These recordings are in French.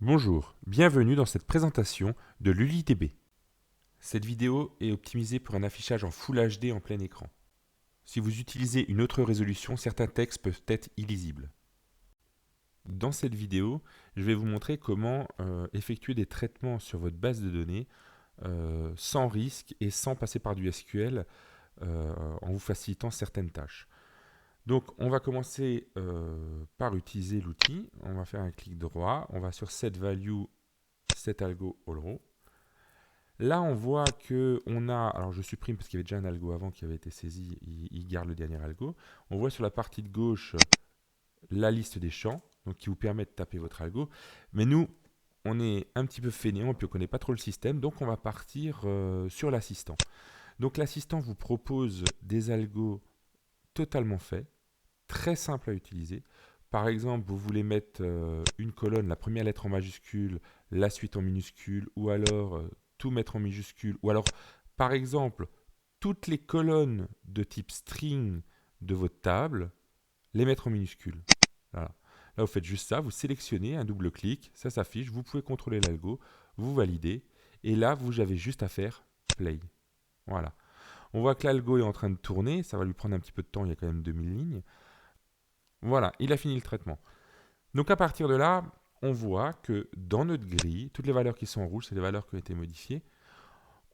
Bonjour, bienvenue dans cette présentation de LuliDB. Cette vidéo est optimisée pour un affichage en Full HD en plein écran. Si vous utilisez une autre résolution, certains textes peuvent être illisibles. Dans cette vidéo, je vais vous montrer comment effectuer des traitements sur votre base de données sans risque et sans passer par du SQL en vous facilitant certaines tâches. Donc, on va commencer par utiliser l'outil. On va faire un clic droit. On va sur Set Value, Set Algo All Row. Là, on voit que on a, alors je supprime parce qu'il y avait déjà un algo avant qui avait été saisi, il garde le dernier algo. On voit sur la partie de gauche la liste des champs, donc qui vous permet de taper votre algo. Mais nous, on est un petit peu fainéant et puis on ne connaît pas trop le système, donc on va partir sur l'assistant. Donc l'assistant vous propose des algos totalement faits, très simples à utiliser. Par exemple, vous voulez mettre une colonne, la première lettre en majuscule, la suite en minuscule, ou alors tout mettre en minuscule, ou alors, par exemple, toutes les colonnes de type string de votre table, les mettre en minuscule. Voilà. Là, vous faites juste ça, vous sélectionnez un double clic, ça s'affiche, vous pouvez contrôler l'algo, vous validez, et là, vous avez juste à faire play. Voilà. On voit que l'algo est en train de tourner, ça va lui prendre un petit peu de temps, il y a quand même 2000 lignes. Voilà, il a fini le traitement. Donc à partir de là, on voit que dans notre grille, toutes les valeurs qui sont en rouge, c'est les valeurs qui ont été modifiées.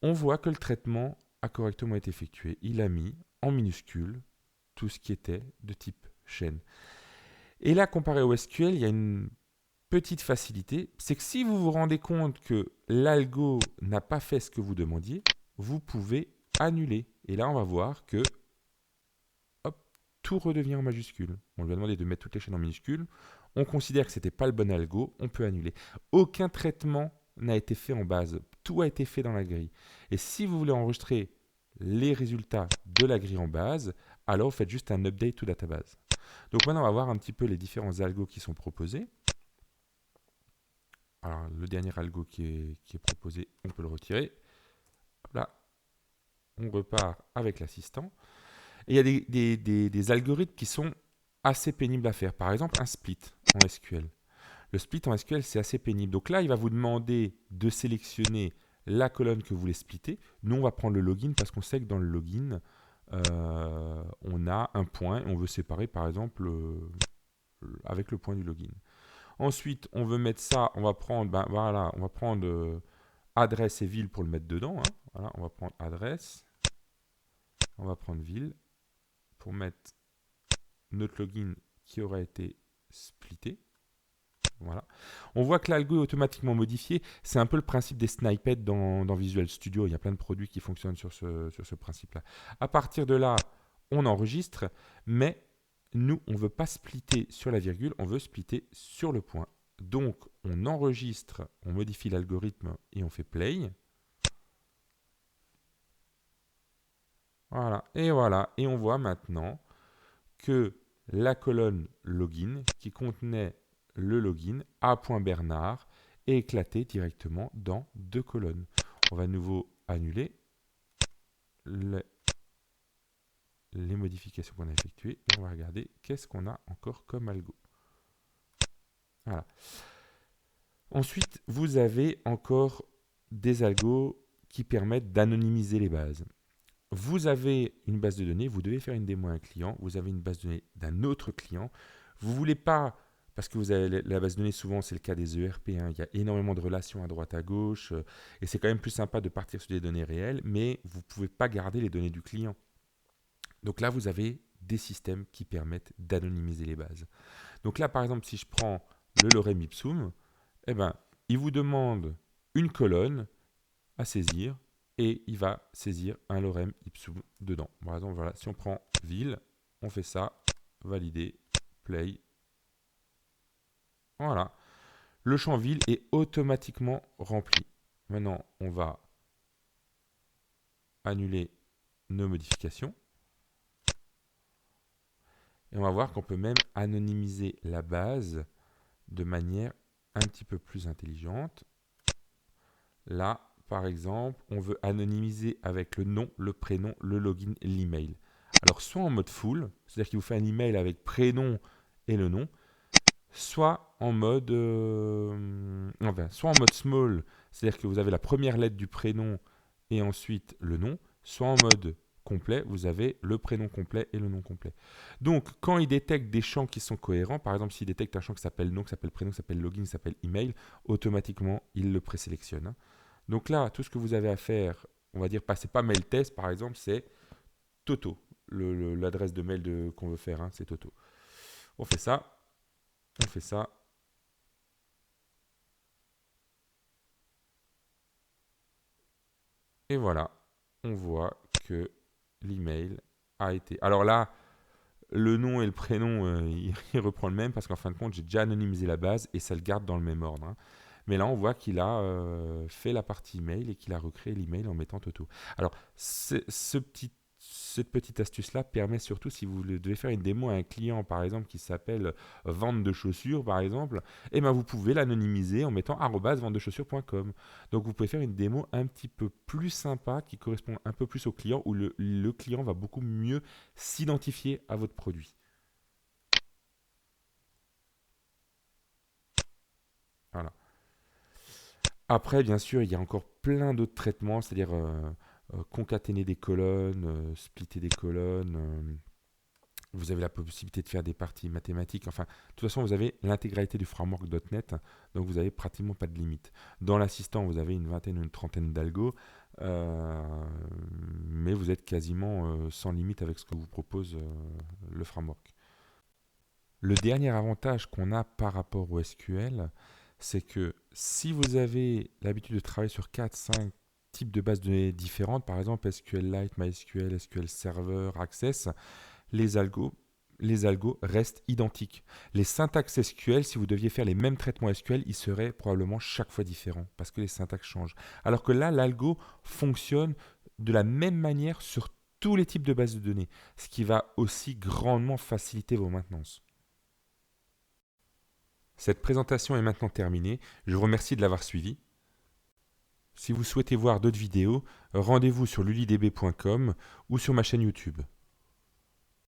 On voit que le traitement a correctement été effectué. Il a mis en minuscule tout ce qui était de type chaîne. Et là, comparé au SQL, il y a une petite facilité, c'est que si vous vous rendez compte que l'algo n'a pas fait ce que vous demandiez, vous pouvez annuler. Et là, on va voir que hop, tout redevient en majuscule. On lui a demandé de mettre toutes les chaînes en minuscules. On considère que ce n'était pas le bon algo, on peut annuler. Aucun traitement n'a été fait en base. Tout a été fait dans la grille. Et si vous voulez enregistrer les résultats de la grille en base, alors vous faites juste un update to database. Donc maintenant, on va voir un petit peu les différents algos qui sont proposés. Alors, le dernier algo qui est proposé, on peut le retirer. Là, on repart avec l'assistant. Et il y a des algorithmes qui sont assez pénibles à faire. Par exemple, un split en SQL. Le split en SQL, c'est assez pénible. Donc là, il va vous demander de sélectionner la colonne que vous voulez splitter. Nous, on va prendre le login parce qu'on sait que dans le login, on a un point et on veut séparer, par exemple, avec le point du login. Ensuite, on veut mettre ça, on va prendre, ben, voilà, on va prendre adresse et ville pour le mettre dedans. Hein. Voilà, on va prendre adresse, on va prendre ville pour mettre notre login qui aura été splitté. Voilà. On voit que l'algo est automatiquement modifié. C'est un peu le principe des snippets dans Visual Studio. Il y a plein de produits qui fonctionnent sur ce principe-là. À partir de là, on enregistre, mais nous, on ne veut pas splitter sur la virgule, on veut splitter sur le point. Donc, on enregistre, on modifie l'algorithme et on fait play. Voilà. Et on voit maintenant que la colonne login qui contenait le login a.bernard est éclatée directement dans deux colonnes. On va à nouveau annuler les modifications qu'on a effectuées et on va regarder qu'est-ce qu'on a encore comme algo. Voilà. Ensuite, vous avez encore des algos qui permettent d'anonymiser les bases. Vous avez une base de données, vous devez faire une démo à un client, vous avez une base de données d'un autre client, vous ne voulez pas, parce que vous avez la base de données, souvent c'est le cas des ERP, hein, il y a énormément de relations à droite à gauche, et c'est quand même plus sympa de partir sur des données réelles, mais vous ne pouvez pas garder les données du client. Donc là, vous avez des systèmes qui permettent d'anonymiser les bases. Donc là, par exemple, si je prends le lorem ipsum, eh ben, il vous demande une colonne à saisir et il va saisir un lorem ipsum dedans. Par exemple, voilà, si on prend ville, on fait ça, valider, play. Voilà. Le champ ville est automatiquement rempli. Maintenant, on va annuler nos modifications. Et on va voir qu'on peut même anonymiser la base de manière un petit peu plus intelligente. Là, par exemple, on veut anonymiser avec le nom, le prénom, le login et l'email. Alors, soit en mode full, c'est-à-dire qu'il vous fait un email avec prénom et le nom, soit en mode enfin, soit en mode small, c'est-à-dire que vous avez la première lettre du prénom et ensuite le nom, soit en mode complet, vous avez le prénom complet et le nom complet. Donc, quand il détecte des champs qui sont cohérents, par exemple, s'il détecte un champ qui s'appelle nom, qui s'appelle prénom, qui s'appelle login, qui s'appelle email, automatiquement, il le présélectionne, hein. Donc là, tout ce que vous avez à faire, on va dire, c'est pas mail test, par exemple, c'est Toto. L'adresse de mail qu'on veut faire, hein, c'est Toto. On fait ça, on fait ça. Et voilà, on voit que l'email a été. Alors là, le nom et le prénom, il reprend le même parce qu'en fin de compte, j'ai déjà anonymisé la base et ça le garde dans le même ordre, hein. Mais là, on voit qu'il a fait la partie email et qu'il a recréé l'email en mettant Toto. Alors, cette petite astuce-là permet surtout si vous devez faire une démo à un client, par exemple, qui s'appelle vente de chaussures, par exemple, et ben vous pouvez l'anonymiser en mettant @ventedechaussures.com. Donc, vous pouvez faire une démo un petit peu plus sympa qui correspond un peu plus au client, où le client va beaucoup mieux s'identifier à votre produit. Voilà. Après, bien sûr, il y a encore plein d'autres traitements, c'est-à-dire concaténer des colonnes, splitter des colonnes. Vous avez la possibilité de faire des parties mathématiques. Enfin, de toute façon, vous avez l'intégralité du framework.NET, donc vous n'avez pratiquement pas de limite. Dans l'assistant, vous avez une vingtaine ou une trentaine d'algos, mais vous êtes quasiment sans limite avec ce que vous propose le framework. Le dernier avantage qu'on a par rapport au SQL, c'est que si vous avez l'habitude de travailler sur 4-5 types de bases de données différentes, par exemple SQLite, MySQL, SQL Server, Access, les algos, les algos restent identiques. Les syntaxes SQL, si vous deviez faire les mêmes traitements SQL, ils seraient probablement chaque fois différents parce que les syntaxes changent. Alors que là, l'algo fonctionne de la même manière sur tous les types de bases de données, ce qui va aussi grandement faciliter vos maintenances. Cette présentation est maintenant terminée. Je vous remercie de l'avoir suivie. Si vous souhaitez voir d'autres vidéos, rendez-vous sur lulidb.com ou sur ma chaîne YouTube.